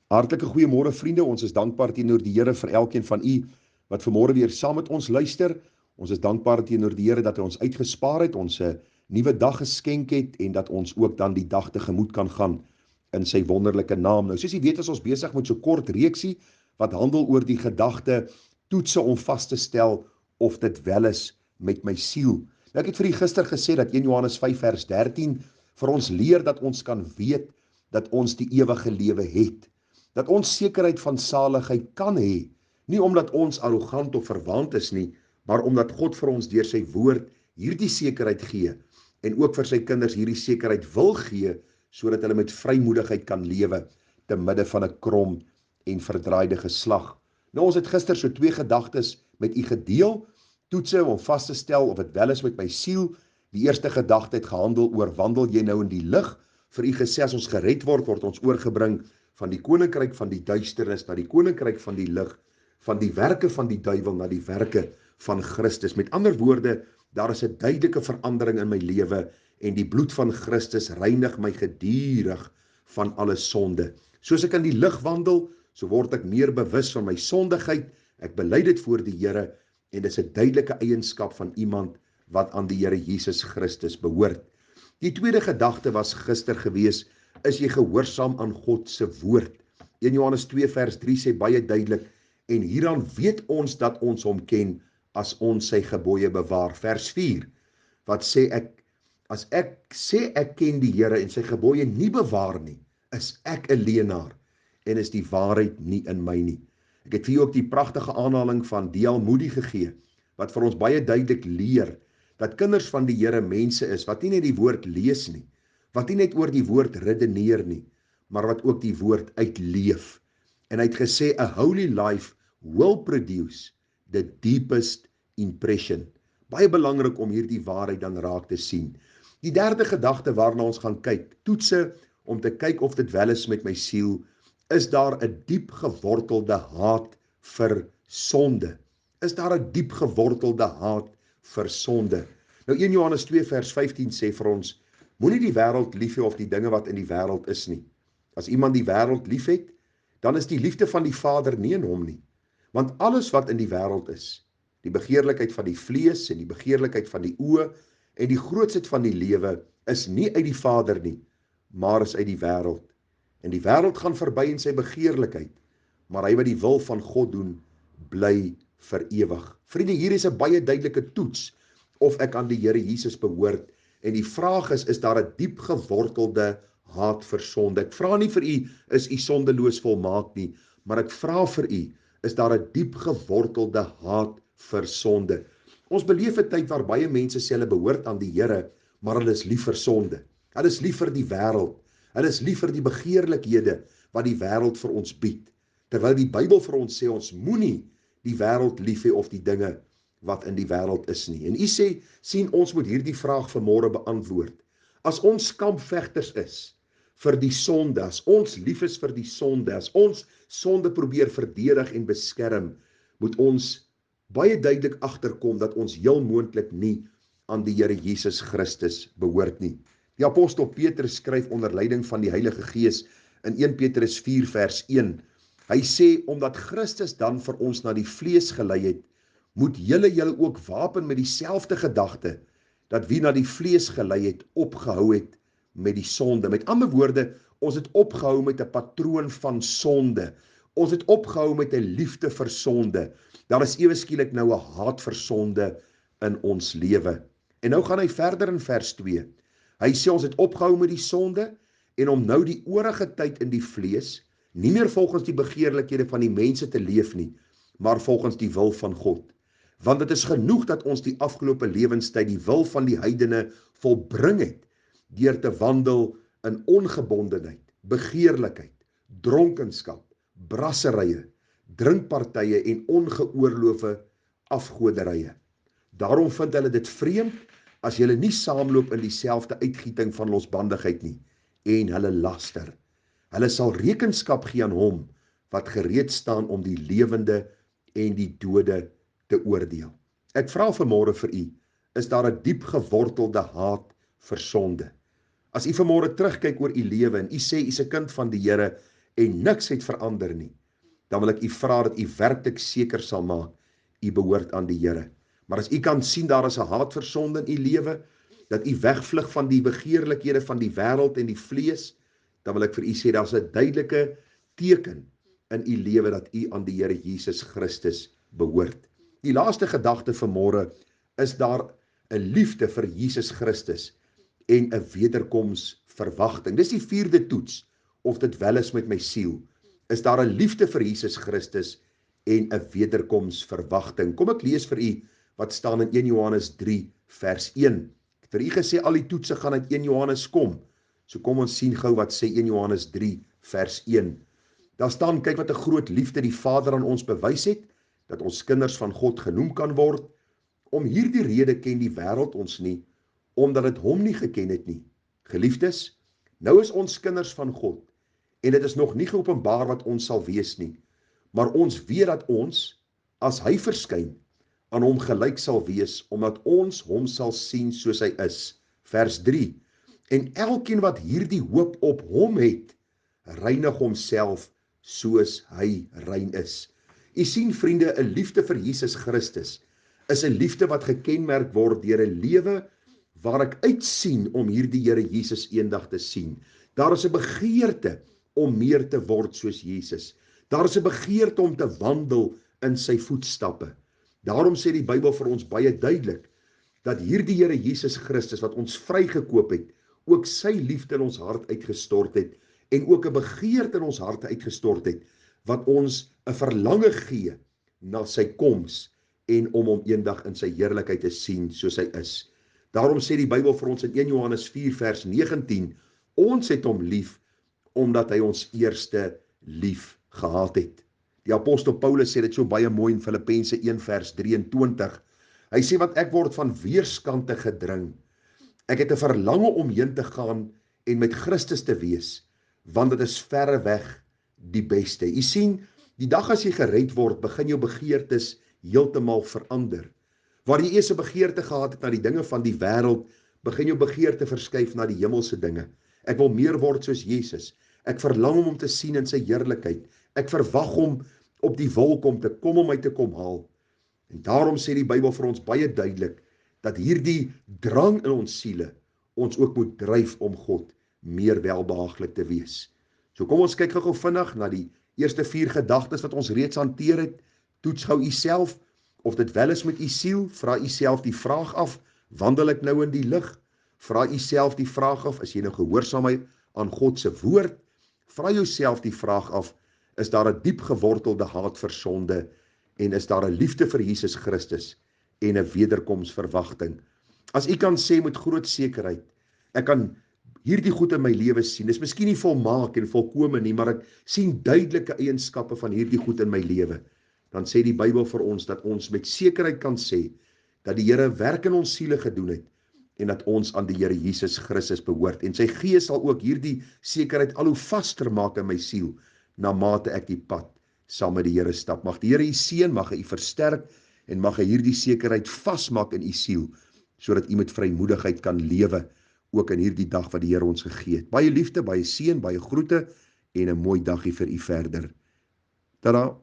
Hartlike goeiemôre vriende, ons is dankbaar teenoor die Here vir elkeen van u wat vanmôre weer saam met ons luister. Ons is dankbaar teenoor die Here dat hy ons uitgespaar het, ons 'n nuwe dag geskenk het en dat ons ook dan die dag tegemoet kan gaan in sy wonderlike naam. Nou soos jy weet is ons besig met so kort reeksie wat handel oor die gedagte toetse om vas te stel of dit wel is met my siel. Nou ek het vir u gister gesê dat 1 Johannes 5 vers 13 vir ons leer dat ons kan weet dat ons die ewige lewe het. Dat ons sekerheid van saligheid kan hê, nie omdat ons arrogant of verwaand is nie, maar omdat God vir ons deur sy woord hierdie sekerheid gee en ook vir sy kinders hierdie sekerheid wil gee, sodat hulle met vrymoedigheid kan lewe te midde van 'n krom en verdraaide geslag. Nou ons het gister so 2 gedagtes met u gedeel, toetse om vas te stel of dit wel is met my siel. Die eerste gedagte het gehandel oor wandel jy nou in die lig? Vir u gesê as ons gered word ons oorgebring van die koninkryk van die duisternis na die koninkryk van die lig, van die werke van die duiwel na die werke van Christus. Met ander woorde, daar is 'n duidelike verandering in my lewe en die bloed van Christus reinig my gedurig van alle sonde. Soos ek in die lig wandel, so word ek meer bewus van my sondigheid. Ek bely dit voor die Here en dis 'n duidelike eienskap van iemand wat aan die Here Jesus Christus behoort. Die tweede gedagte was gister gewees, is jy gehoorsaam aan God se woord. 1 Johannes 2 vers 3 sê baie duidelik, en hieraan weet ons dat ons hom ken, as ons sy gebooie bewaar. Vers 4, wat sê as ek sê ek ken die Here en sy gebooie nie bewaar nie, is ek 'n leienaar en is die waarheid nie in my nie. Ek het vir julle ook die pragtige aanhaling van D.L. Moody gegee, wat vir ons baie duidelik leer, dat kinders van die Here mense is, wat nie net die woord lees nie, wat nie net oor die woord redeneer nie, maar wat ook die woord uitleef. En hy het gesê, a holy life will produce the deepest impression. Baie belangrik om hierdie waarheid dan raak te sien. Die derde gedagte waarna ons gaan kyk, toetse om te kyk of dit wel is met my siel, is daar 'n diep gewortelde haat vir sonde. Is daar 'n diep gewortelde haat vir sonde? Nou 1 Johannes 2 vers 15 sê vir ons, moenie die wêreld lief hê of die dinge wat in die wêreld is nie. As iemand die wêreld liefhet, dan is die liefde van die Vader nie in hom nie. Want alles wat in die wêreld is, die begeerlikheid van die vlees en die begeerlikheid van die oë en die grootsheid van die lewe, is nie uit die Vader nie, maar is uit die wêreld. En die wêreld gaan verby in sy begeerlikheid, maar hy wat die wil van God doen, bly vir ewig. Vriende, hier is 'n baie duidelike toets of ek aan die Here Jesus behoort. En die vraag is daar 'n diep gewortelde haat vir sonde? Ek vra nie vir u, is u sondeloos volmaak nie, maar ek vra vir u, is daar 'n diep gewortelde haat vir sonde? Ons beleef 'n tyd waar baie mense sê hulle behoort aan die Here, maar hulle is lief vir sonde. Hulle is lief vir die wêreld. Hulle is lief vir die begeerlikhede wat die wêreld vir ons bied. Terwyl die Bybel vir ons sê ons moenie die wêreld lief hê of die dinge wat in die wêreld is nie. En u sien ons moet hierdie vraag vanmôre beantwoord. As ons kampvegters is vir die sonde, as ons lief is vir die sonde, as ons sonde probeer verdedig en beskerm, moet ons baie duidelik agterkom dat ons heel moontlik nie aan die Here Jesus Christus behoort nie. Die apostel Petrus skryf onder leiding van die Heilige Gees in 1 Petrus 4 vers 1. Hy sê, omdat Christus dan vir ons na die vlees gelei het, moet julle ook wapen met dieselfde gedagte, dat wie na die vlees gelei het, opgehou het met die sonde. Met ander woorde, ons het opgehou met 'n patroon van sonde. Ons het opgehou met 'n liefde vir sonde. Daar is ewe skielik nou 'n haat vir sonde in ons lewe. En nou gaan hy verder in vers 2. Hy sê ons het opgehou met die sonde en om nou die oorige tyd in die vlees, nie meer volgens die begeerlikhede van die mense te leef nie, maar volgens die wil van God. Want dit is genoeg dat ons die afgelope lewenstyd die wil van die heidene volbring het, deur te wandel in ongebondenheid, begeerlikheid, dronkenskap, brasserye, drinkpartye en ongeoorloofde afgoderye. Daarom vind hulle dit vreemd as julle nie saamloop in dieselfde uitgieting van losbandigheid nie, en hulle laster. Hulle sal rekenskap gee aan hom wat gereed staan om die lewende en die dode te oordeel. Ek vra vanmôre vir u, is daar 'n diep gewortelde haat vir sonde? As u vanmôre terugkyk oor u lewe en u sê u is 'n kind van die Here en niks het verander nie, dan wil ek u vra dat u werklik seker sal maak, u behoort aan die Here. Maar as u kan sien daar is 'n haat vir sonde in u lewe, dat u wegvlug van die begeerlikhede van die wêreld en die vlees, dan wil ek vir u sê daar's 'n duidelike teken in u lewe dat u aan die Here Jesus Christus behoort. Die laaste gedagte vanmôre is daar 'n liefde vir Jesus Christus en 'n wederkomsverwagting. Dis die vierde toets, of dit wel is met my siel. Is daar 'n liefde vir Jesus Christus en 'n wederkomsverwagting? Kom ek lees vir u wat staan in 1 Johannes 3 vers 1. Ek het vir u gesê al die toetse gaan uit 1 Johannes kom. So kom ons sien gou wat sê 1 Johannes 3 vers 1. Daar staan, kyk wat 'n groot liefde die Vader aan ons bewys het, dat ons kinders van God genoem kan word. Om hierdie rede ken die wêreld ons nie, omdat dit hom nie geken het nie. Geliefdes, nou is ons kinders van God, en dit is nog nie geopenbaar wat ons sal wees nie, maar ons weet dat ons, as hy verskyn, aan hom gelyk sal wees, omdat ons hom sal sien soos hy is. Vers 3. En elkeen wat hierdie hoop op hom het, reinig homself soos hy rein is. U sien vriende, 'n liefde vir Jesus Christus is 'n liefde wat gekenmerk word deur 'n lewe waar ek uitsien om hierdie Here Jesus eendag te sien. Daar is 'n begeerte om meer te word soos Jesus. Daar is 'n begeerte om te wandel in sy voetstappe. Daarom sê die Bybel vir ons baie duidelik, dat hierdie Here Jesus Christus wat ons vrygekoop het, ook sy liefde in ons hart uitgestort het, en ook 'n begeerte in ons harte uitgestort het, wat ons 'n verlange gee na sy koms, en om hom eendag in sy heerlikheid te sien soos hy is. Daarom sê die Bybel vir ons in 1 Johannes 4 vers 19, ons het hom lief, omdat hy ons eerste lief gehad het. Die apostel Paulus sê dit so baie mooi in Filippense 1 vers 23. Hy sê, want ek word van weerskante gedring. Ek het 'n verlange om heen te gaan en met Christus te wees, want dit is verre weg die beste. U sien, die dag as jy gered word, begin jou begeertes heeltemal verander. Waar jy eers 'n begeerte gehad het na die dinge van die wêreld, begin jou begeerte verskuif na die hemelse dinge. Ek wil meer word soos Jesus. Ek verlang om te sien in sy heerlikheid. Ek verwag hom op die wolk om te kom om my te kom haal. En daarom sê die Bybel vir ons baie duidelik, dat hierdie drang in ons siele, ons ook moet dryf om God meer welbehaaglik te wees. So kom ons kyk gou vinnig na die eerste 4 gedagtes wat ons reeds hanteer het. Toets gou u self, of dit wel is met u siel. Vra u self die vraag af, wandel ek nou in die lig? Vra u self die vraag af, is jy nou gehoorsaam aan God se woord? Vra jouself die vraag af, is daar 'n diep gewortelde haat vir sonde, en is daar 'n liefde vir Jesus Christus en 'n wederkomsverwagting? As u kan sê met groot sekerheid, ek kan hierdie goed in my lewe sien, dis miskien nie volmaak en volkome nie, maar ek sien duidelike eienskappe van hierdie goed in my lewe, dan sê die Bybel vir ons dat ons met sekerheid kan sê dat die Here werk in ons siele gedoen het en dat ons aan die Here Jesus Christus behoort, en sy Gees sal ook hierdie sekerheid al hoe vaster maak in my siel, na mate ek die pad saam met die Here stap. Mag die Here u seën, mag hy u versterk, en mag hy hierdie sekerheid vasmaak in u siel, sodat u met vrymoedigheid kan lewe, ook in hierdie dag wat die Here ons gegee het. Baie liefde, baie seën, baie groete, en 'n mooi dagie vir u verder. Tada!